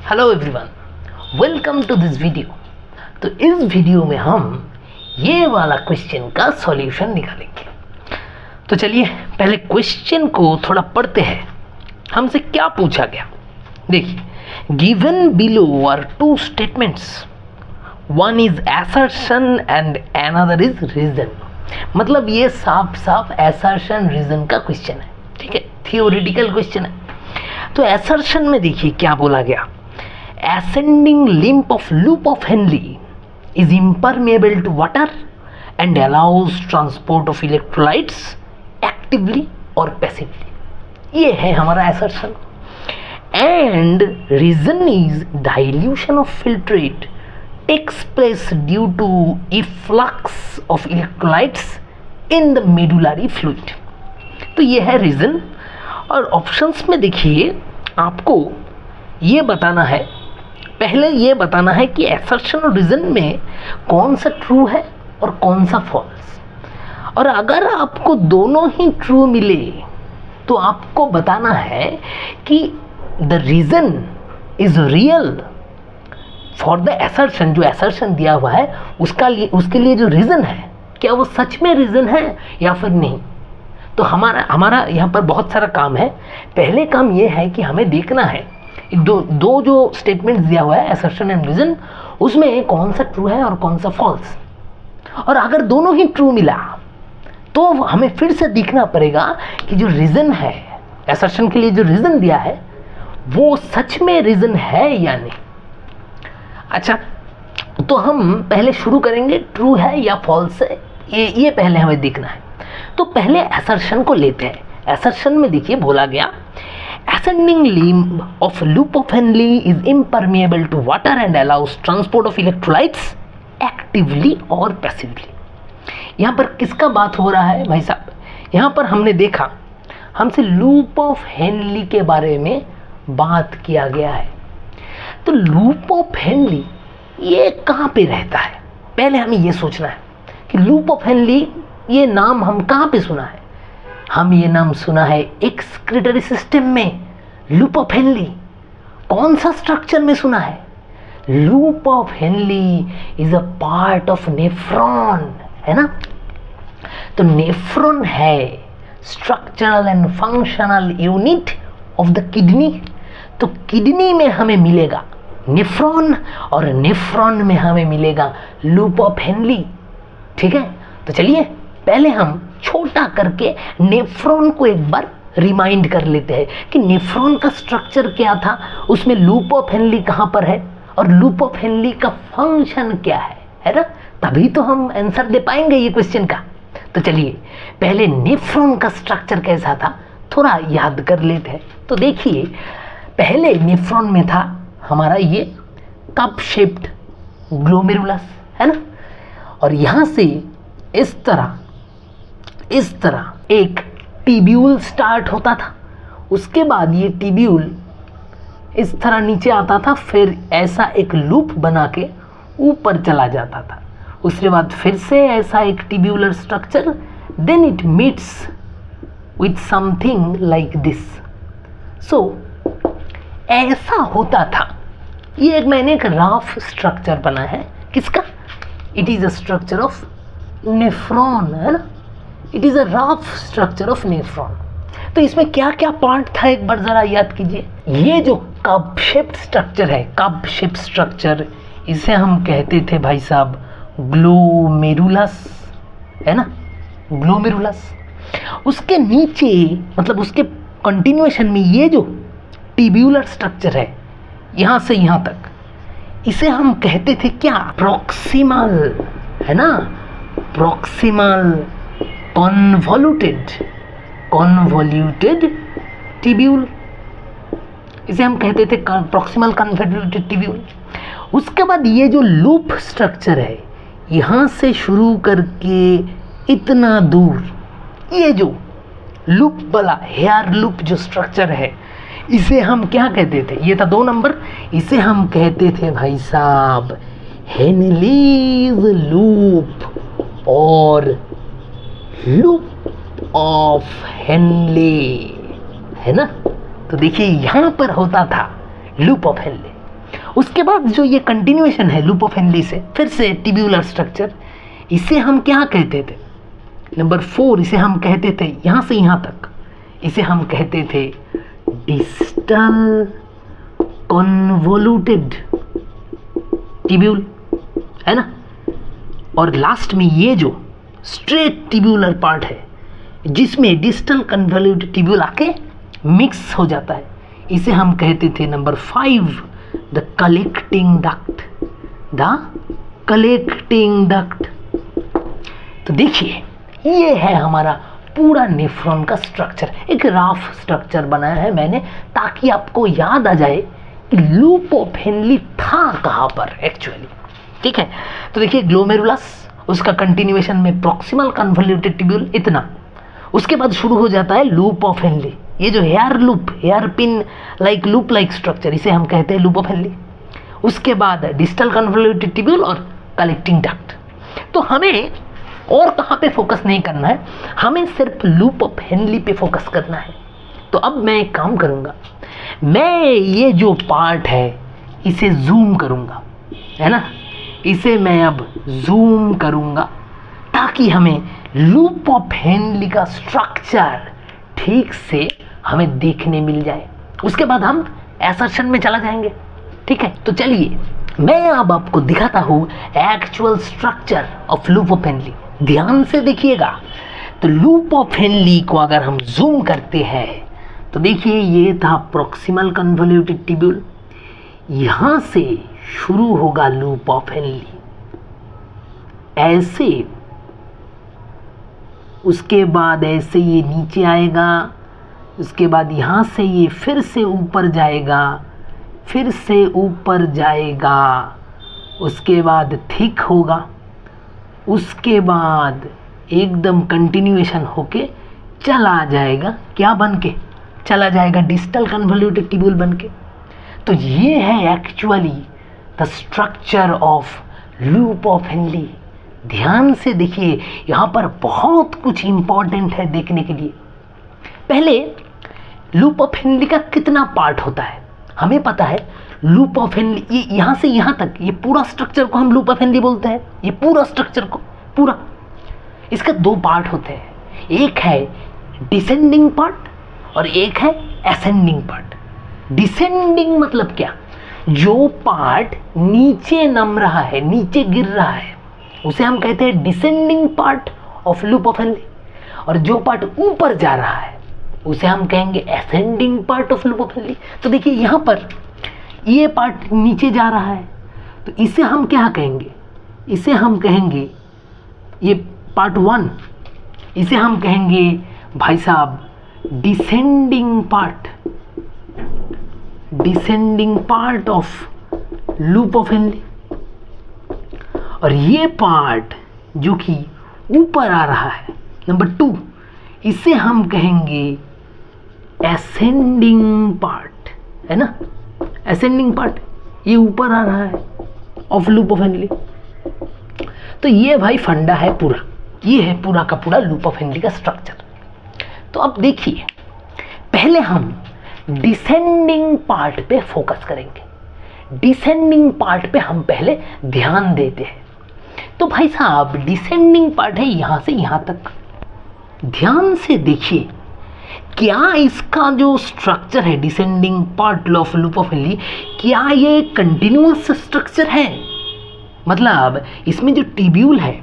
Hello everyone, welcome to this video. तो इस video में हम ये वाला क्वेश्चन का सॉल्यूशन निकालेंगे। तो चलिए पहले क्वेश्चन को थोड़ा पढ़ते हैं। हमसे क्या पूछा गया, देखिए, given below are two statements, one is assertion and another is reason. मतलब ये साफ साफ असर्शन रीजन का क्वेश्चन है, ठीक है, थियोरेटिकल क्वेश्चन है। तो असर्शन में देखिए क्या बोला गया, ascending limb of loop of Henle is impermeable to water and allows transport of electrolytes actively or passively। ये है हमारा assertion। And reason is dilution of filtrate takes place due to efflux of electrolytes in the medullary fluid। तो ये है reason. और options में देखिए आपको ये बताना है, पहले ये बताना है कि असर्शन और रीजन में कौन सा ट्रू है और कौन सा फॉल्स। और अगर आपको दोनों ही ट्रू मिले तो आपको बताना है कि the reason is real for the assertion. जो असर्शन दिया हुआ है उसके लिए जो रीजन है, क्या वो सच में रीजन है या फिर नहीं। तो हमारा यहाँ पर बहुत सारा काम है। पहले काम ये है कि हमें देखना है दो जो स्टेटमेंट्स दिया हुआ है, असर्शन एंड रीजन, उसमें कौन सा ट्रू है और कौन सा फॉल्स। और अगर दोनों ही ट्रू मिला तो हमें फिर से देखना पड़ेगा कि जो रीजन है, असर्शन के लिए जो रीजन दिया है, वो सच में रीजन है या नहीं। अच्छा, तो हम पहले शुरू करेंगे ट्रू है या फॉल्स है, ये पहले हमें देखना है। तो पहले असर्शन को लेते हैं। असर्शन में देखिए बोला गया, ascending limb of loop of Henle is impermeable to water and allows transport of electrolytes actively or passively। यहाँ पर किसका बात हो रहा है भाई साहब, यहाँ पर हमने देखा, हमसे लूप ऑफ हेनली के बारे में बात किया गया है। तो लूप ऑफ हेनली ये कहाँ पे रहता है, पहले हमें ये सोचना है कि लूप ऑफ हेनली ये नाम हम कहाँ पे सुना है। हम ये नाम सुना है एक्सक्रीटरी सिस्टम में, लूप ऑफ हेनली। कौन सा स्ट्रक्चर में सुना है, loop of Henle is a part of nephron, है ना। तो नेफ्रॉन है structural and functional unit of the kidney. तो किडनी में हमें मिलेगा नेफ्रॉन और नेफ्रॉन में हमें मिलेगा लूप ऑफ हेनली, ठीक है। तो चलिए पहले हम छोटा करके नेफ्रॉन को एक बार रिमाइंड कर लेते हैं कि नेफ्रॉन का स्ट्रक्चर क्या था, उसमें लूप ऑफ हेनली कहाँ पर है और लूप ऑफ हेनली का फंक्शन क्या है ना। तभी तो हम आंसर दे पाएंगे ये क्वेश्चन का। तो चलिए पहले नेफ्रॉन का स्ट्रक्चर कैसा था थोड़ा याद कर लेते हैं। तो देखिए पहले नेफ्रॉन में था हमारा ये कप शेप्ड ग्लोमेरुलस, है ना। और यहाँ से इस तरह एक टिब्यूल स्टार्ट होता था। उसके बाद ये टिब्यूल इस तरह नीचे आता था, फिर ऐसा एक लूप बना के ऊपर चला जाता था। उसके बाद फिर से ऐसा एक tubular structure, then it meets with something like this. So ऐसा होता था। ये मैंने एक रफ स्ट्रक्चर बना है, किसका, it is a structure of nephron, है ना। It is a rough structure of nephron. तो इसमें क्या क्या पार्ट था एक बार ज़रा याद कीजिए। ये जो कप शेप्ड स्ट्रक्चर है, कप शेप्ड स्ट्रक्चर, इसे हम कहते थे भाई साहब ग्लोमेरुलस, है ना, ग्लोमेरुलस। उसके नीचे मतलब उसके कंटिन्यूएशन में ये जो टिब्यूलर स्ट्रक्चर है यहाँ से यहाँ तक, इसे हम कहते थे क्या, प्रॉक्सिमल, है ना, प्रॉक्सिमल कॉन्वोल्यूटेड टिब्यूल, इसे हम कहते थे प्रॉक्सिमल कन्वोल्यूटेड टिब्यूल। उसके बाद ये जो लूप स्ट्रक्चर है, यहाँ से शुरू करके इतना दूर, ये जो लूप वाला हेयर लूप जो स्ट्रक्चर है, इसे हम क्या कहते थे, ये था 2 नंबर, इसे हम कहते थे भाई साहब हेनलीज लूप और लूप ऑफ हेनले, है ना। तो देखिए यहाँ पर होता था लूप ऑफ हेनले। उसके बाद जो ये कंटिन्यूएशन है लूप ऑफ हेनली से, फिर से ट्यूब्यूलर स्ट्रक्चर, इसे हम क्या कहते थे? नंबर 4, इसे हम कहते थे यहाँ से यहाँ तक, इसे हम कहते थे डिस्टल कन्वोल्यूटेड ट्यूब्यूल, है ना। और लास्ट में ये जो स्ट्रेट ट्यूब्यूलर पार्ट है जिसमें डिस्टल कन्वोल्यूटेड ट्यूब्यूल आके मिक्स हो जाता है, इसे हम कहते थे number 5 the collecting duct, the collecting duct. तो देखिए ये है हमारा पूरा नेफ्रॉन का स्ट्रक्चर। एक रफ स्ट्रक्चर बनाया है मैंने ताकि आपको याद आ जाए कि लूप ऑफ हेनली था कहाँ पर एक्चुअली, ठीक है। तो देखिए ग्लोमेरुलस, उसका कंटिन्यूएशन में प्रॉक्सिमल कन्वोल्यूटेड ट्यूब्यूल इतना, उसके बाद शुरू हो जाता है लूप ऑफ हेनली। ये जो hair loop, hairpin like loop like structure, इसे हम कहते हैं लूप ऑफ हेनली। उसके बाद डिस्टल कन्वोल्यूटेड ट्यूब्यूल और कलेक्टिंग डक्ट। तो हमें और कहाँ पे फोकस नहीं करना है, हमें सिर्फ लूप ऑफ हेनली पे फोकस करना है। तो अब मैं एक काम करूँगा, मैं ये जो पार्ट है इसे जूम करूँगा, है ना, इसे मैं अब जूम करूँगा ताकि हमें लूप ऑफ हेनली का स्ट्रक्चर ठीक से हमें देखने मिल जाए। उसके बाद हम असर्शन में चला जाएंगे, ठीक है। तो चलिए मैं अब आपको दिखाता हूँ actual structure of loop of Henley. ध्यान से देखिएगा। तो लूप ऑफ हेनली को अगर हम जूम करते हैं तो देखिए ये था प्रॉक्सिमल कन्वोल्यूटेड ट्यूब्यूल, यहाँ से शुरू होगा लूप ऑफ हेनली ऐसे, उसके बाद ऐसे ये नीचे आएगा, उसके बाद यहाँ से ये फिर से ऊपर जाएगा, फिर से ऊपर जाएगा, उसके बाद थिक होगा, उसके बाद एकदम कंटिन्यूएशन होके चला जाएगा, क्या बन के चला जाएगा? डिस्टल कन्वोल्यूटेड ट्यूब्यूल बन के। तो ये है actually the structure of loop of Henley. ध्यान से देखिए, यहाँ पर बहुत कुछ इंपॉर्टेंट है देखने के लिए। पहले लूप ऑफ हेनली का कितना पार्ट होता है हमें पता है। लूप ऑफ हेनली ये यहाँ से यहाँ तक, ये पूरा स्ट्रक्चर को हम लूप ऑफ हेनली बोलते हैं। ये पूरा स्ट्रक्चर को पूरा, इसके 2 पार्ट होते हैं, एक है डिसेंडिंग पार्ट और एक है असेंडिंग पार्ट। डिसेंडिंग मतलब क्या? जो पार्ट नीचे नम रहा है, नीचे गिर रहा है, उसे हम कहते हैं descending part of loop of Henle. और जो पार्ट ऊपर जा रहा है उसे हम कहेंगे ascending part of loop of Henley. तो देखिए यहाँ पर ये पार्ट नीचे जा रहा है तो इसे हम क्या कहेंगे? इसे हम कहेंगे, ये पार्ट 1, इसे हम कहेंगे भाई साहब descending part, descending part of loop of Henle. और ये पार्ट जो कि ऊपर आ रहा है नंबर 2, इसे हम कहेंगे असेंडिंग पार्ट, है ना, असेंडिंग पार्ट, ये ऊपर आ रहा है ऑफ लूप ऑफ हेनली। तो ये भाई फंडा है पूरा, ये है पूरा का पूरा लूप ऑफ हेनली का स्ट्रक्चर। तो अब देखिए पहले हम डिसेंडिंग पार्ट पे फोकस करेंगे। डिसेंडिंग पार्ट पे हम पहले ध्यान देते हैं। तो भाई साहब डिसेंडिंग पार्ट है यहाँ से यहाँ तक। ध्यान से देखिए, क्या इसका जो स्ट्रक्चर है descending part of loop of Henle, क्या ये कंटिन्यूअस स्ट्रक्चर है? मतलब इसमें जो ट्यूब्यूल है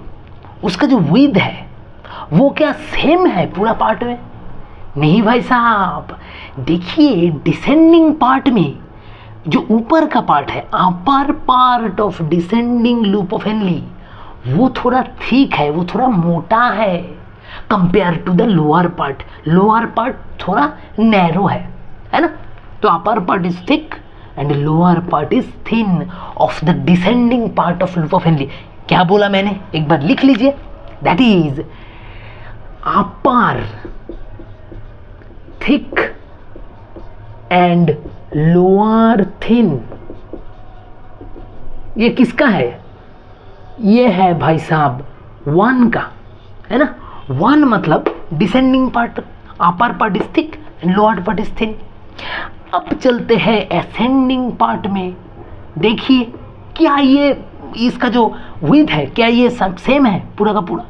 उसका जो विड्थ है वो क्या सेम है पूरा पार्ट में? नहीं भाई साहब, देखिए डिसेंडिंग पार्ट में जो ऊपर का पार्ट है, upper part of descending loop of Henle, वो थोड़ा थिक है, वो थोड़ा मोटा है compare to the lower part. Lower part थोड़ा नैरो है ना। तो upper part is thick and lower part is thin of the descending part of loop of Henle. क्या बोला मैंने? एक बार लिख लीजिए, that is upper thick and lower thin. ये किसका है? ये है भाई साहब 1 का, है ना। 1 मतलब descending part, upper part is thick and lower part is thin. अब चलते हैं असेंडिंग पार्ट में। देखिए क्या ये इसका जो विड्थ है क्या ये सब सेम है पूरा का पूरा?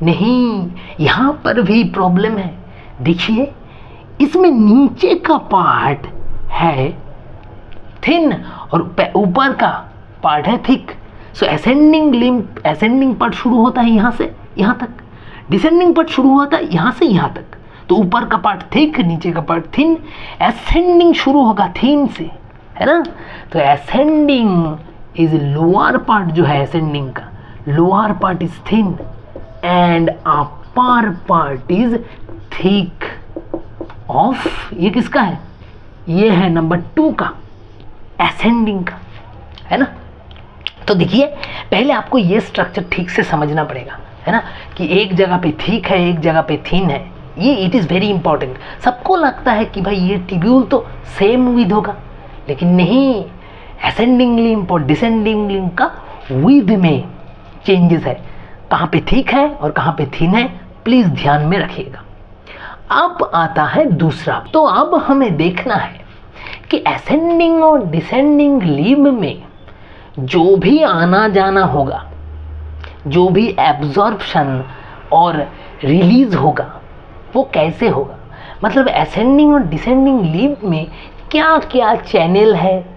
नहीं, यहाँ पर भी प्रॉब्लम है। देखिए इसमें नीचे का पार्ट है थिन और ऊपर का पार्ट है थिक। सो असेंडिंग पार्ट शुरू होता है यहाँ से यहाँ तक, डिसेंडिंग पार्ट शुरू होता है यहाँ से यहाँ तक। तो ऊपर का पार्ट थिक, नीचे का पार्ट थिन। असेंडिंग शुरू होगा थिन से, है ना? तो असेंडिंग इज लोअर पार्ट जो है असेंडिंग का, lower part is thin and upper part is thick of, ये किसका है? ये है नंबर 2 का, असेंडिंग का, है ना? तो देखिए पहले आपको ये स्ट्रक्चर ठीक से समझना पड़ेगा, है ना, कि एक जगह पे थिक है एक जगह पे थिन है। ये इट इज़ वेरी इंपॉर्टेंट। सबको लगता है कि भाई ये ट्यूब्यूल तो सेम विद होगा, लेकिन नहीं, असेंडिंग लिम्ब और डिसेंडिंग लिम्ब का विद में चेंजेस है, कहाँ पे थिक है और कहाँ पे थिन है, प्लीज़ ध्यान में रखिएगा। अब आता है दूसरा। तो अब हमें देखना है कि असेंडिंग और डिसेंडिंग लिम्ब में जो भी आना जाना होगा, जो भी एब्जॉर्प्शन और रिलीज होगा, वो कैसे होगा। मतलब असेंडिंग और डिसेंडिंग लिम्ब में क्या क्या चैनल है,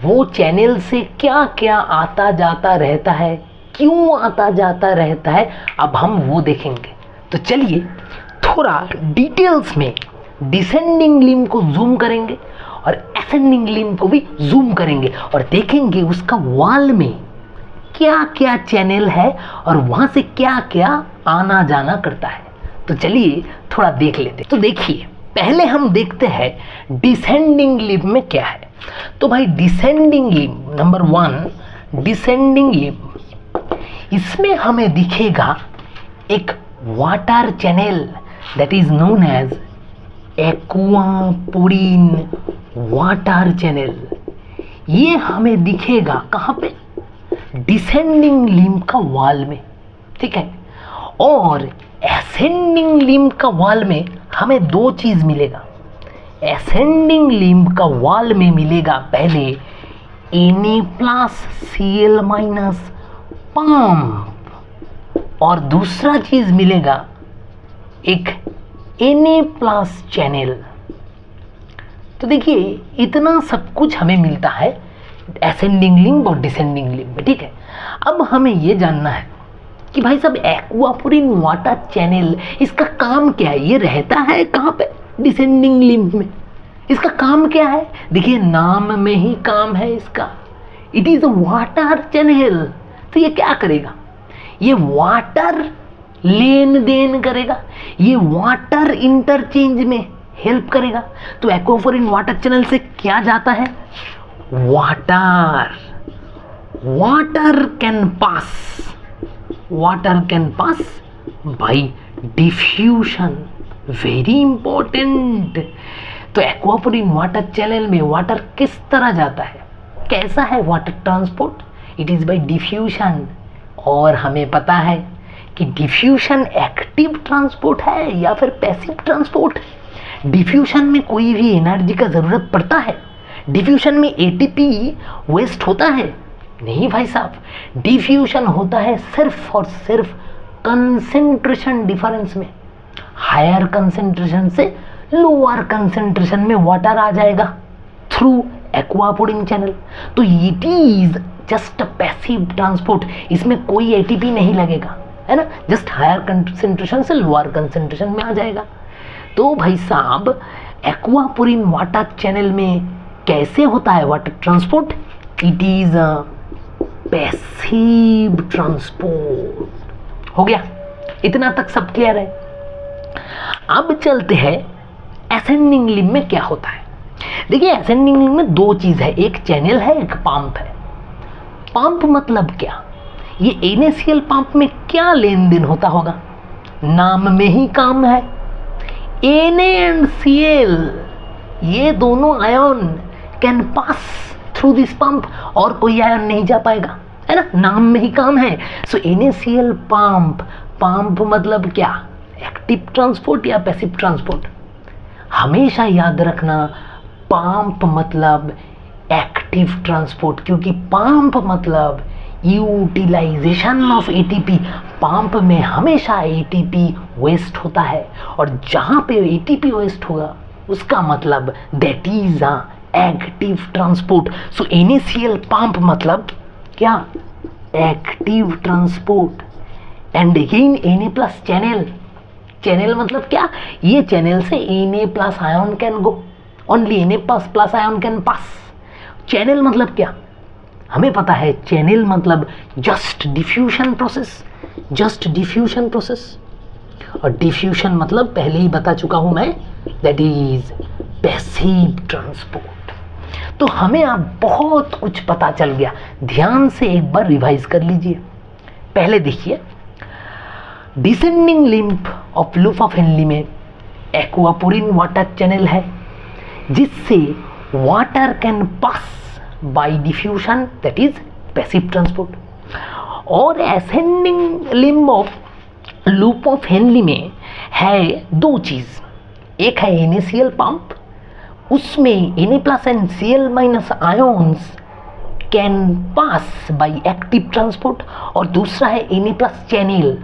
वो चैनल से क्या क्या आता जाता रहता है, क्यों आता जाता रहता है, अब हम वो देखेंगे। तो चलिए थोड़ा डिटेल्स में डिसेंडिंग लिम्ब को जूम करेंगे और असेंडिंग लिम्ब को भी जूम करेंगे और देखेंगे उसका वॉल में क्या क्या चैनल है और वहाँ से क्या क्या आना जाना करता है। तो चलिए थोड़ा देख लेते। तो देखिए पहले हम देखते हैं डिसेंडिंग लिम्ब में क्या है। तो भाई descending limb number 1, descending limb, इसमें हमें दिखेगा एक water channel that is known as aquaporin water channel. ये हमें दिखेगा कहाँ पे? डिसेंडिंग लिम्ब का वॉल में, ठीक है। और असेंडिंग लिम्ब का वॉल में हमें 2 चीज़ मिलेगा। असेंडिंग लिम्ब का वॉल में मिलेगा पहले Na+Cl- पंप और दूसरा चीज़ मिलेगा एक Na+ चैनल। तो देखिए इतना सब कुछ हमें मिलता है असेंडिंग लिम्ब और डिसेंडिंग लिम्ब में, ठीक है। अब हमें ये जानना है कि भाई साहब एक्वापोरिन वाटर चैनल इसका काम क्या है, ये रहता है कहाँ पे? डिसेंडिंग लिम्ब में। इसका काम क्या है? देखिए नाम में ही काम है इसका, it is a water channel. तो ये क्या करेगा? ये वाटर लेन देन करेगा, ये वाटर इंटरचेंज में हेल्प करेगा। तो एक्वापोरिन वाटर चैनल से क्या जाता है? Water can pass by diffusion, very important. तो एक्वापोरिन वाटर चैनल में वाटर किस तरह जाता है, कैसा है water transport? It is by diffusion. और हमें पता है कि डिफ्यूशन एक्टिव ट्रांसपोर्ट है या फिर पैसिव ट्रांसपोर्ट। डिफ्यूशन में कोई भी एनर्जी का ज़रूरत पड़ता है? डिफ्यूशन में एटीपी वेस्ट होता है? नहीं भाई साहब, डिफ्यूशन होता है सिर्फ और सिर्फ कंसेंट्रेशन डिफरेंस में। हायर कंसेंट्रेशन से लोअर कंसेंट्रेशन में वाटर आ जाएगा थ्रू एक्वापोरिन चैनल। तो it is just a passive transport, इसमें कोई एटीपी नहीं लगेगा, है ना, जस्ट हायर कंसेंट्रेशन से लोअर कंसेंट्रेशन में आ जाएगा। तो भाई साहब एक्वापोरिन वाटर चैनल में कैसे होता है water transport? It is a passive transport. हो गया, इतना तक सब क्लियर है। अब चलते हैं असेंडिंग लिम्ब में क्या होता है। देखिए असेंडिंग लिम्ब में 2 चीज़ है, एक चैनल है एक पंप है। पंप मतलब क्या? ये NaCl पंप में क्या लेन देन होता होगा? नाम में ही काम है। Na एंड Cl ये दोनों ion can pass through this pump, और कोई आयन नहीं जा पाएगा, है ना, नाम में ही काम है। सो NaCl पंप मतलब क्या? एक्टिव ट्रांसपोर्ट या पैसिव ट्रांसपोर्ट? हमेशा याद रखना, पंप मतलब एक्टिव ट्रांसपोर्ट, क्योंकि पंप मतलब यूटिलाइजेशन ऑफ एटीपी। पंप में हमेशा एटीपी वेस्ट होता है, और जहाँ पे एटीपी वेस्ट होगा उसका मतलब that is active transport. So NaCl pump मतलब क्या? Active transport. And again Na+ channel, channel मतलब क्या? ये चैनल से Na+ ion can go, only Na+ ion can pass. Channel मतलब क्या? हमें पता है चैनल मतलब just diffusion process, just diffusion process. और डिफ्यूजन मतलब पहले ही बता चुका हूं मैं, दैट इज पैसिव ट्रांसपोर्ट। तो हमें अब बहुत कुछ पता चल गया। ध्यान से एक बार रिवाइज कर लीजिए। पहले देखिए, descending limb of loop of Henle में एक्वापोरिन वाटर चैनल है, जिससे water can pass by diffusion, that is passive transport. और ascending limb of loop of Henle में है दो चीज, एक है NaCl पंप, उसमें Na+ and Cl- ions can pass by active transport, और दूसरा है Na+ चैनल,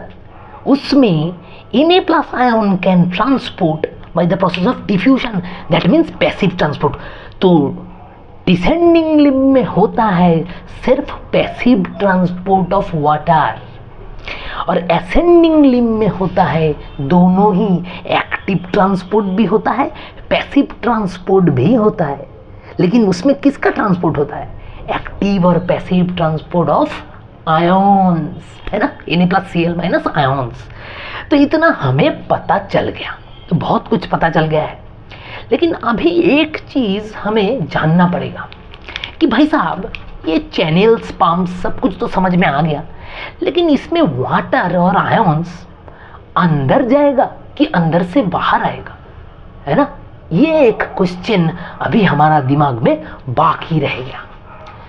उसमें Na+ ion can transport by the process of diffusion, that means passive transport. तो डिसेंडिंग लिम्ब में होता है सिर्फ पैसिव ट्रांसपोर्ट ऑफ वाटर, और असेंडिंग लिम्ब में होता है दोनों ही, एक्टिव ट्रांसपोर्ट भी होता है, पैसिव ट्रांसपोर्ट भी होता है। लेकिन उसमें किसका ट्रांसपोर्ट होता है? एक्टिव और पैसिव ट्रांसपोर्ट ऑफ आयोन्स, है ना, Na+ Cl- आयोन्स। तो इतना हमें पता चल गया, तो बहुत कुछ पता चल गया है। लेकिन अभी एक चीज हमें जानना पड़ेगा कि भाई साहब, ये चैनल्स, पंप्स, सब कुछ तो समझ में आ गया, लेकिन इसमें वाटर और आयंस अंदर जाएगा कि अंदर से बाहर आएगा, है ना? ये एक क्वेश्चन अभी हमारा दिमाग में बाकी रह गया।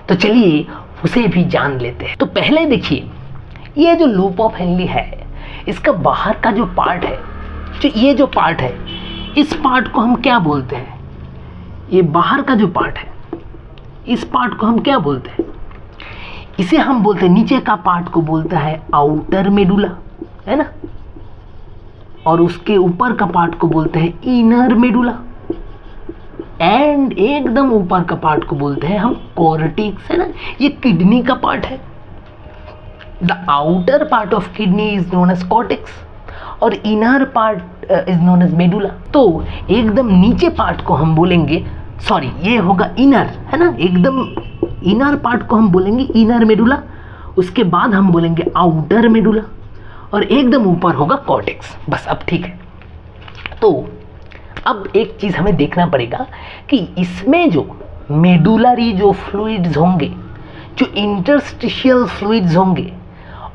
तो चलिए उसे भी जान लेते हैं। तो पहले देखिए, ये जो लूप ऑफ हेनली है, इसका बाहर का जो पार्ट है, जो ये जो पार्ट है, इस पार्ट को हम क्या बोलते हैं? ये बाहर का जो पार्ट है, इस पार्ट को हम क्या बोलते हैं? इसे हम बोलते हैं, नीचे का पार्ट को बोलता है आउटर मेडुला, है ना, और उसके ऊपर का पार्ट को बोलते हैं इनर मेडुला, एंड एकदम ऊपर का पार्ट को बोलते हैं हम कॉर्टेक्स, है ना। ये किडनी का पार्ट है। The outer part of kidney is known as cortex और inner part is known as medulla. तो एकदम नीचे पार्ट को हम बोलेंगे, सॉरी ये होगा इनर, है ना, एकदम इनर पार्ट को हम बोलेंगे इनर मेडुला, उसके बाद हम बोलेंगे आउटर मेडुला, और एकदम ऊपर होगा कॉर्टेक्स। बस अब ठीक है। तो अब एक चीज हमें देखना पड़ेगा कि इसमें जो मेडुलरी जो फ्लूइड्स होंगे, जो इंटरस्टिशियल फ्लूइड्स होंगे,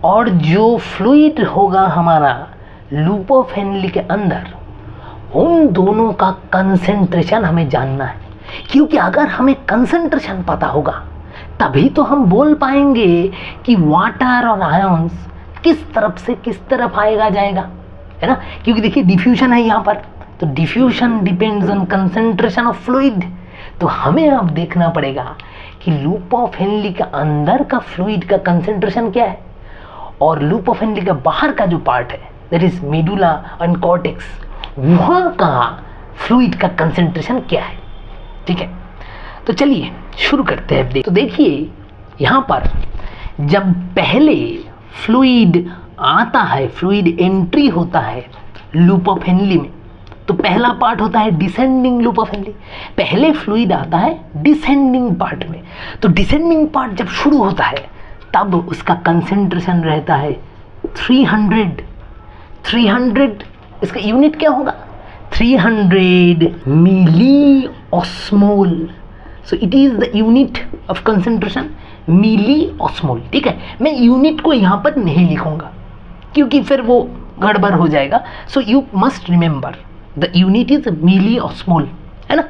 और जो फ्लूइड होगा हमारा लूप ऑफ हेनली के अंदर, उन दोनों का कंसेंट्रेशन हमें जानना है। क्योंकि अगर हमें कंसेंट्रेशन पता होगा तभी तो हम बोल पाएंगे कि वाटर और आयंस किस तरफ से किस तरफ आएगा जाएगा, है ना। क्योंकि देखिए डिफ्यूजन है यहाँ पर, तो diffusion depends on concentration of fluid. तो हमें अब देखना पड़ेगा कि लूप ऑफ हेनली का अंदर का फ्लूइड का कंसेंट्रेशन क्या है, और लूप ऑफ हेनली का बाहर का जो पार्ट है, that is medulla and cortex, वहाँ का फ्लूइड का कंसेंट्रेशन क्या है। ठीक है, तो चलिए शुरू करते हैं। तो देखिए यहाँ पर जब पहले फ्लूइड आता है, फ्लूइड एंट्री होता है लूप ऑफ हेनली में, तो पहला पार्ट होता है डिसेंडिंग लूप ऑफ हेनली। पहले फ्लूइड आता है डिसेंडिंग पार्ट में। तो डिसेंडिंग पार्ट जब शुरू होता है तब उसका कंसेंट्रेशन रहता है 300। इसका यूनिट क्या होगा? 300 milli osmole. So it is the unit of concentration, milli osmole. ठीक है, मैं यूनिट को यहाँ पर नहीं लिखूंगा क्योंकि फिर वो गड़बड़ हो जाएगा। So you must remember the unit is milli osmol, है ना।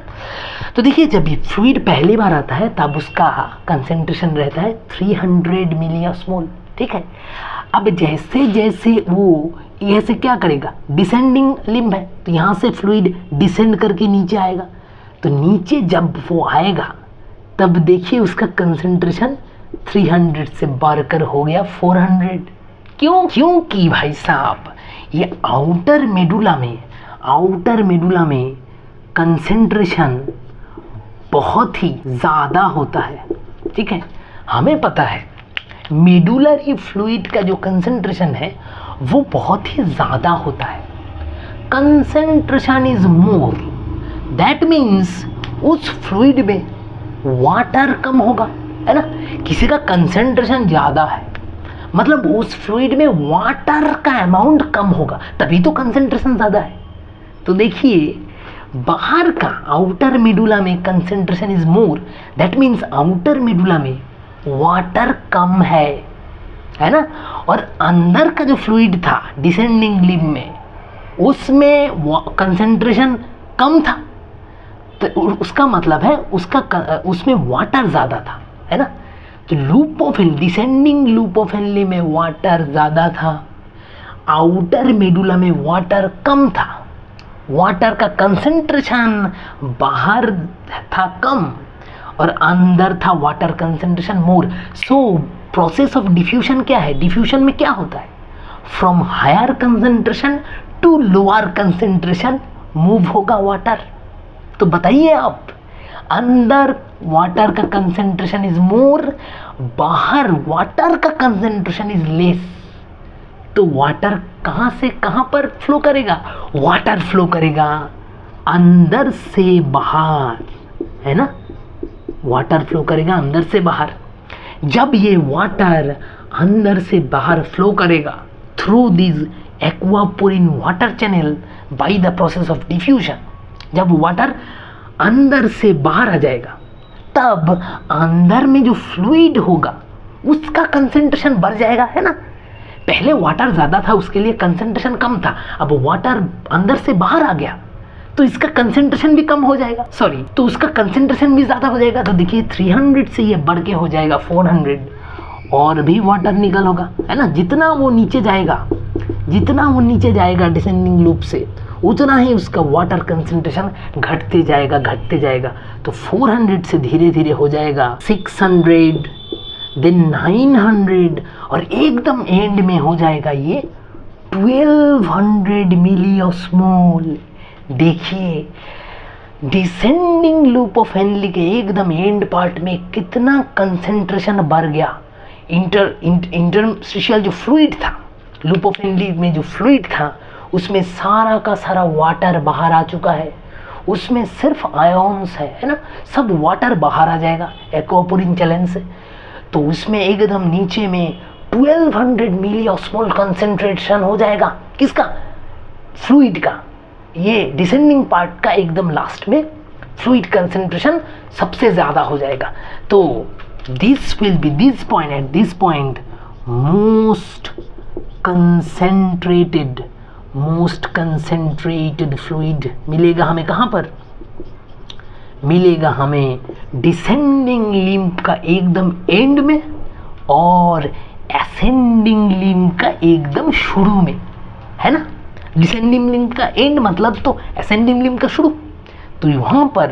तो देखिए जब ये फ्लूइड पहली बार आता है तब उसका कंसेंट्रेशन रहता है 300 मिली ऑस्मोल। ठीक है, अब जैसे जैसे वो ऐसे क्या करेगा, डिसेंडिंग लिम्ब है, तो यहाँ से फ्लूइड डिसेंड करके नीचे आएगा। तो नीचे जब वो आएगा तब देखिए उसका कंसंट्रेशन 300 से बढ़कर हो गया 400। क्यों? क्योंकि भाई साहब ये आउटर मेडुला में कंसंट्रेशन बहुत ही ज़्यादा होता है। ठीक है, हमें पता है मेडुलरी फ्लूइड का जो कंसंट्रेशन है वो बहुत ही ज़्यादा होता है। Concentration is more, that means उस फ्लूइड में वाटर कम होगा, है ना। किसी का कंसंट्रेशन ज़्यादा है मतलब उस फ्लूइड में वाटर का अमाउंट कम होगा, तभी तो कंसंट्रेशन ज़्यादा है। तो देखिए बाहर का आउटर मेडुला में concentration is more, that means outer medulla में वाटर कम है ना। और अंदर का जो फ्लूइड था डिसेंडिंग लिम्ब में उसमें कंसंट्रेशन कम था, तो उसका मतलब है उसमें वाटर ज़्यादा था, है ना। तो loop of descending loop of Henle में वाटर ज़्यादा था, आउटर मेडुला में वाटर कम था। वाटर का कंसंट्रेशन बाहर था कम और अंदर था water concentration more. So process of diffusion क्या है? डिफ्यूजन में क्या होता है? From higher concentration to lower concentration move होगा वाटर। तो बताइए आप, अंदर वाटर का कंसंट्रेशन इज मोर, बाहर वाटर का कंसंट्रेशन इज लेस, तो वाटर कहाँ से कहाँ पर फ्लो करेगा? वाटर फ्लो करेगा अंदर से बाहर, है ना। वाटर फ्लो करेगा अंदर से बाहर। जब ये वाटर अंदर से बाहर फ्लो करेगा through this aquaporin water channel bye the process of diffusion, जब वाटर अंदर से बाहर आ जाएगा तब अंदर में जो फ्लूइड होगा उसका कंसंट्रेशन बढ़ जाएगा, है ना। पहले वाटर ज़्यादा था उसके लिए कंसंट्रेशन कम था, अब वाटर अंदर से बाहर आ गया तो इसका कंसंट्रेशन भी कम हो जाएगा, तो उसका कंसंट्रेशन भी ज़्यादा हो जाएगा। तो देखिए 300 से ये बढ़ के हो जाएगा 400 और भी वाटर निकल होगा, है ना। जितना वो नीचे जाएगा डिसेंडिंग लूप से उतना ही उसका वाटर कंसंट्रेशन घटते जाएगा। तो 400 से धीरे धीरे हो जाएगा 600, देन 900 और एकदम एंड में हो जाएगा ये 1200 मिलीऑस्मोल। देखिए डिसेंडिंग लूप ऑफ हेनले के एकदम एंड पार्ट में कितना कंसंट्रेशन बढ़ गया। इंटरस्टिशियल जो फ्लूइड था, लूप ऑफ हेनले में जो फ्लूइड था उसमें सारा का सारा वाटर बाहर आ चुका है, उसमें सिर्फ आयोन्स है ना। सब वाटर बाहर आ जाएगा एक्वापोरिन चैनल से, तो उसमें एकदम नीचे में 1200 मिलीऑस्मोल कंसंट्रेशन हो जाएगा। किसका? फ्लूइड का। ये डिसेंडिंग पार्ट का एकदम लास्ट में फ्लूइड कंसंट्रेशन सबसे ज़्यादा हो जाएगा। तो this will be this point, at this point most concentrated fluid मिलेगा हमें। कहाँ पर मिलेगा? हमें डिसेंडिंग लिम्ब का एकदम एंड में और असेंडिंग लिम्ब का एकदम शुरू में, है ना। डिसेंडिंग लिम्ब का एंड मतलब तो असेंडिंग लिम्ब का शुरू, तो वहाँ पर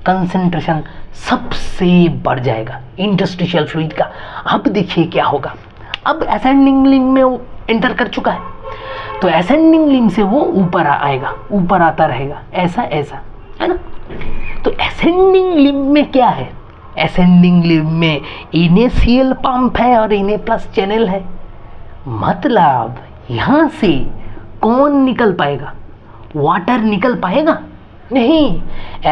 कंसंट्रेशन सबसे बढ़ जाएगा इंटरस्टिशियल फ्लूइड का। अब देखिए क्या होगा, अब असेंडिंग लिम्ब में वो एंटर कर चुका है तो असेंडिंग लिम्ब से वो ऊपर आएगा, ऊपर आता रहेगा, ऐसा है ना। तो असेंडिंग लिम्ब में क्या है? असेंडिंग लिम्ब में इनिशियल पंप है और इने प्लस चैनल है, मतलब यहाँ से कौन निकल पाएगा? वाटर निकल पाएगा? नहीं।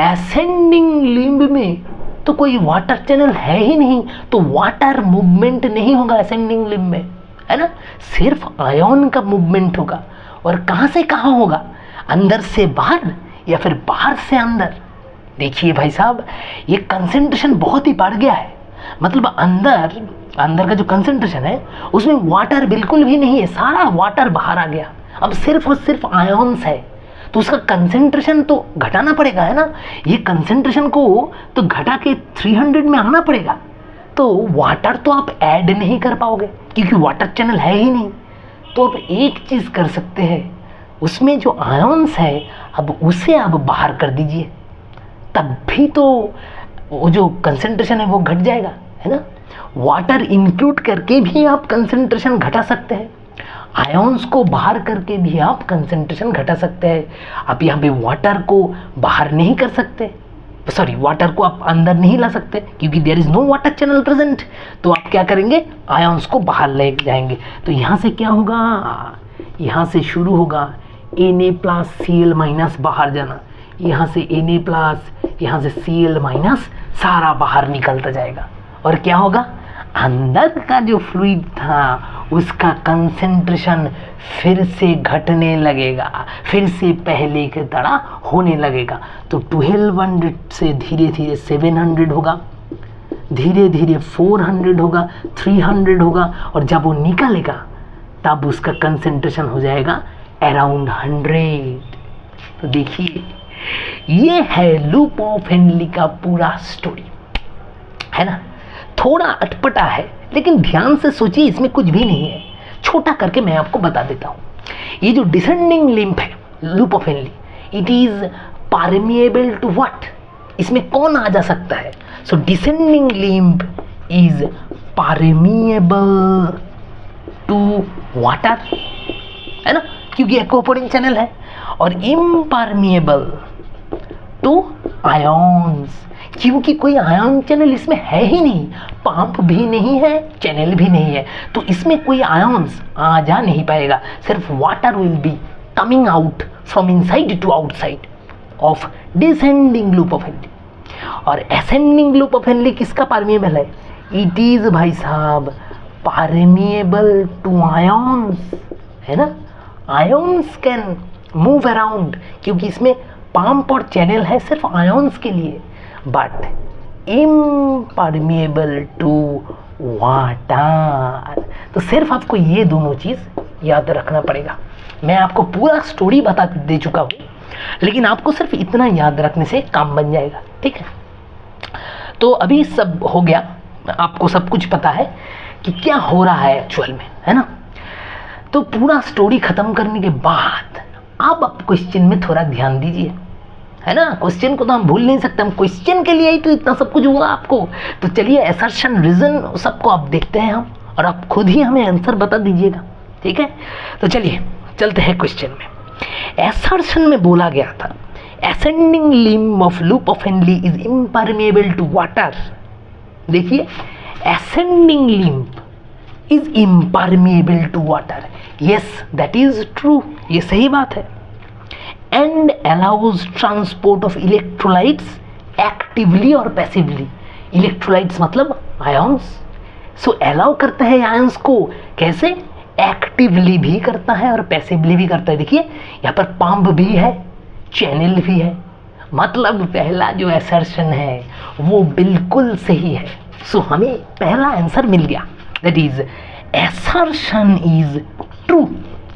असेंडिंग लिम्ब में तो कोई वाटर चैनल है ही नहीं, तो वाटर मूवमेंट नहीं होगा असेंडिंग लिम्ब में, है ना। सिर्फ आयन का मूवमेंट होगा। और कहाँ से कहाँ होगा? अंदर से बाहर या फिर बाहर से अंदर। देखिए भाई साहब ये कंसंट्रेशन बहुत ही बढ़ गया है, मतलब अंदर का जो कंसंट्रेशन है उसमें वाटर बिल्कुल भी नहीं है, सारा वाटर बाहर आ गया। अब सिर्फ और सिर्फ आयन्स है, तो उसका कंसंट्रेशन तो घटाना पड़ेगा, है ना। ये कंसंट्रेशन को तो घटा के 300 में आना पड़ेगा, तो वाटर तो आप ऐड नहीं कर पाओगे क्योंकि वाटर चैनल है ही नहीं। तो अब एक चीज़ कर सकते हैं, उसमें जो आयन्स है अब उसे आप बाहर कर दीजिए, तब भी तो वो जो कंसेंट्रेशन है वो घट जाएगा, है ना। वाटर इंक्लूड करके भी आप कंसेंट्रेशन घटा सकते हैं, आयॉन्स को बाहर करके भी आप कंसेंट्रेशन घटा सकते हैं। आप यहाँ पे वाटर को बाहर नहीं कर सकते, सॉरी वाटर को आप अंदर नहीं ला सकते क्योंकि there is no water channel present. तो आप क्या करेंगे, आयॉन्स को बाहर ले जाएंगे। तो यहाँ से क्या होगा, यहाँ से शुरू होगा Na+Cl- बाहर जाना, यहाँ से Na+, यहाँ से Cl- सारा बाहर निकलता जाएगा। और क्या होगा, अंदर का जो फ्लूइड था उसका कंसेंट्रेशन फिर से घटने लगेगा, फिर से पहले की तरह होने लगेगा। तो 1200 से धीरे धीरे 700 होगा, धीरे धीरे 400 होगा, 300 होगा, और जब वो निकलेगा तब उसका कंसेंट्रेशन हो जाएगा अराउंड 100। तो देखिए ये है लूप ऑफ हेनली का पूरा स्टोरी, है ना। थोड़ा अटपटा है लेकिन ध्यान से सोचिए, इसमें कुछ भी नहीं है। छोटा करके मैं आपको बता देता हूँ। ये जो डिसेंडिंग लिम्फ है loop of Henle, it is permeable to what, इसमें कौन आ जा सकता है। So descending limb is permeable to water, है ना, क्योंकि एक्वापोरिंग चैनल है, और इम्परमिएबल टू आयॉन्स, क्योंकि कोई आयन चैनल इसमें है ही नहीं, पंप भी नहीं है, चैनल भी नहीं है, तो इसमें कोई आयन्स आ जा नहीं पाएगा। सिर्फ water will be coming out from inside to outside of descending loop of Henle. और असेंडिंग लूप ऑफ हेनली किसका परमिएबल है, इट इज भाई साहब परमिएबल टू आयन्स, है ना। आयन्स कैन मूव अराउंड, क्योंकि इसमें पंप और चैनल है सिर्फ आयन्स के लिए, बट इम्परमिएबल टू वाटर। तो सिर्फ आपको ये दोनों चीज़ याद रखना पड़ेगा। मैं आपको पूरा स्टोरी बता दे चुका हूँ, लेकिन आपको सिर्फ इतना याद रखने से काम बन जाएगा, ठीक है। तो अभी सब हो गया, आपको सब कुछ पता है कि क्या हो रहा है एक्चुअल में, है ना। तो पूरा स्टोरी खत्म करने के बाद अब आप क्वेश्चन में थोड़ा ध्यान दीजिए, है ना। क्वेश्चन को तो हम भूल नहीं सकते, हम क्वेश्चन के लिए ही तो इतना सब कुछ हुआ आपको। तो चलिए असर्शन रीजन सबको आप देखते हैं हम, और आप खुद ही हमें आंसर बता दीजिएगा, ठीक है। तो चलिए चलते हैं क्वेश्चन में। असर्शन में बोला गया था ascending limb of loop of Henle is impermeable to water. देखिए ascending limb is impermeable to water, yes that is true, ये सही बात है। And allows transport of electrolytes actively और पैसिवली। इलेक्ट्रोलाइट्स मतलब आयंस, सो अलाउ करता है ions को, कैसे, एक्टिवली भी करता है और पैसिवली भी करता है। देखिए यहाँ पर पंप भी है, चैनल भी है, मतलब पहला जो असर्शन है वो बिल्कुल सही है। सो हमें पहला आंसर मिल गया, that is assertion is true.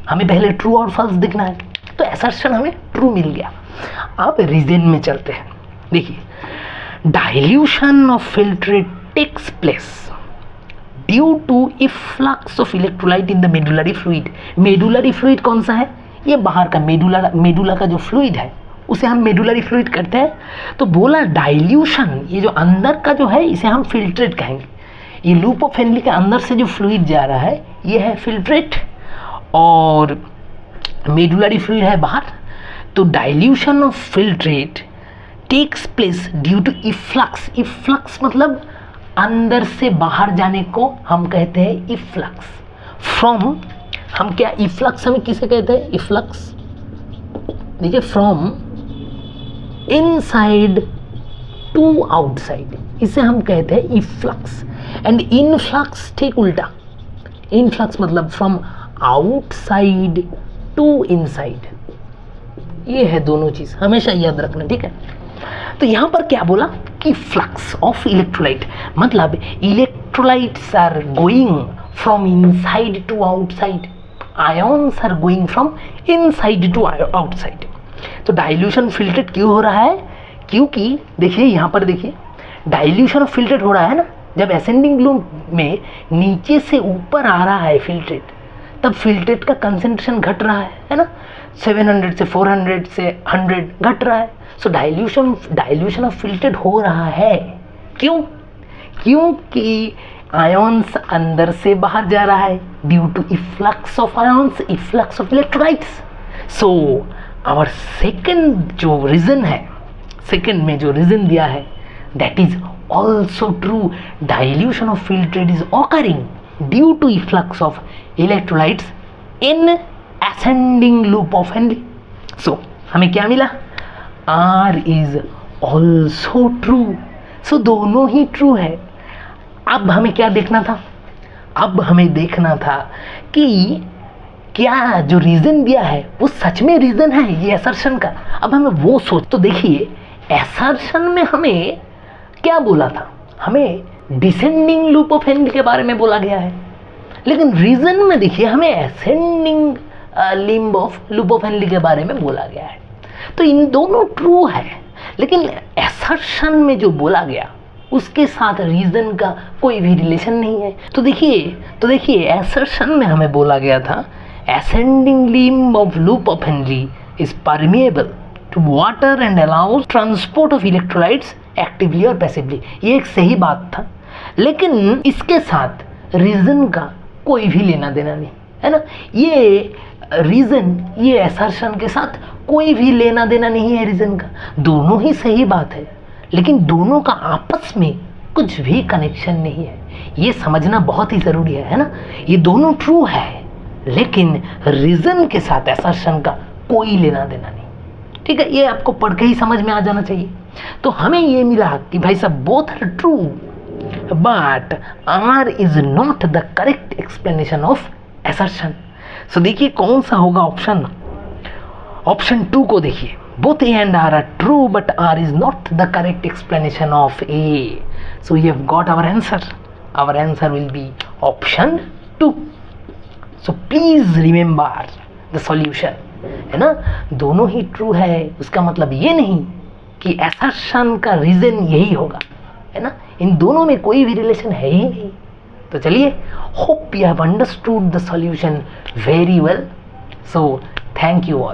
हमें पहले ट्रू और फॉल्स दिखना है, तो असर्शन हमें ट्रू मिल गया। अब रीजन में चलते हैं। देखिए dilution of filtrate takes place due to efflux of electrolyte in the medullary fluid. Medullary fluid कौन सा है, ये बाहर का मेडुला का जो फ्लूइड है उसे हम मेडुलरी फ्लूइड कहते हैं। तो बोला डाइल्यूशन, ये जो अंदर का जो है इसे हम फिल्ट्रेट कहेंगे। ये लूप ऑफ हेनली के अंदर से जो फ्लूइड जा रहा है ये है फिल्ट्रेट, और मेडुलरी फ्लूइड है बाहर। तो dilution of filtrate takes place due to efflux. Efflux मतलब अंदर से बाहर जाने को हम कहते हैं इफ्लक्स। फ्रॉम, हम क्या इफ्लक्स हमें किसे कहते हैं, इफ्लक्स देखिए फ्रॉम इनसाइड टू आउटसाइड, इसे हम कहते हैं इफ्लक्स। एंड इनफ्लक्स ठीक उल्टा, इनफ्लक्स मतलब फ्रॉम आउटसाइड टू इनसाइड। ये है दोनों चीज, हमेशा याद रखना, ठीक है। तो यहाँ पर क्या बोला कि फ्लक्स ऑफ इलेक्ट्रोलाइट, मतलब electrolytes are going from inside to outside, ions are going from inside to outside. तो डाइल्यूशन फिल्ट्रेट क्यों हो रहा है, क्योंकि देखिए यहाँ पर देखिए डाइल्यूशन ऑफ फिल्ट्रेट हो रहा है ना, जब असेंडिंग लूप में नीचे से ऊपर आ रहा है फिल्ट्रेट, तब फिल्ट्रेट का कंसेंट्रेशन घट रहा है ना, 700 से 400 से 100 घट रहा है। सो डाइल्यूशन ऑफ फिल्ट्रेट हो रहा है, क्यों? क्योंकि आयंस अंदर से बाहर जा रहा है due to efflux of ions, efflux of electrolytes. So our second जो रीजन है, सेकंड में जो रीजन दिया है, that is also true, dilution of filtrate is occurring due to efflux of electrolytes in ascending loop of Henry. So हमें क्या मिला? R is also true. So दोनों ही ट्रू है। अब हमें क्या देखना था? अब हमें देखना था कि क्या जो रीजन दिया है वो सच में रीजन है ये असर्शन का। अब हमें वो सोच, तो देखिए असर्शन में हमें क्या बोला था? हमें डिसेंडिंग लूप ऑफ हेनरी के बारे में बोला गया है, लेकिन रीजन में देखिए हमें ascending limb of loop of Henry के बारे में बोला गया है। तो इन दोनों ट्रू है, लेकिन असर्शन में जो बोला गया उसके साथ रीजन का कोई भी रिलेशन नहीं है। तो देखिए असर्शन में हमें बोला गया था ascending limb of loop of Henry is permeable to water and allows transport of electrolytes actively or passively। ये एक सही बात था, लेकिन इसके साथ रीजन का कोई भी लेना देना नहीं है ना। ये रीजन, ये असर्शन के साथ कोई भी लेना देना नहीं है रीजन का। दोनों ही सही बात है, लेकिन दोनों का आपस में कुछ भी कनेक्शन नहीं है। ये समझना बहुत ही ज़रूरी है ना। ये दोनों ट्रू है, लेकिन रीजन के साथ असर्शन का कोई लेना देना नहीं। ठीक है, ये आपको पढ़ के ही समझ में आ जाना चाहिए। तो हमें ये मिला कि भाई साहब both are true, but R is not the correct explanation of assertion. So देखिए कौन सा होगा ऑप्शन। ऑप्शन 2 को देखिए, both A and R are true but R is not the correct explanation of A. So you have got our answer. Our answer will be option 2. So please remember the solution, है ना। दोनों ही true है, उसका मतलब ये नहीं कि assertion का रीजन यही होगा, है ना। इन दोनों में कोई भी रिलेशन है ही नहीं। तो चलिए, hope you have understood the solution very well. So thank you all.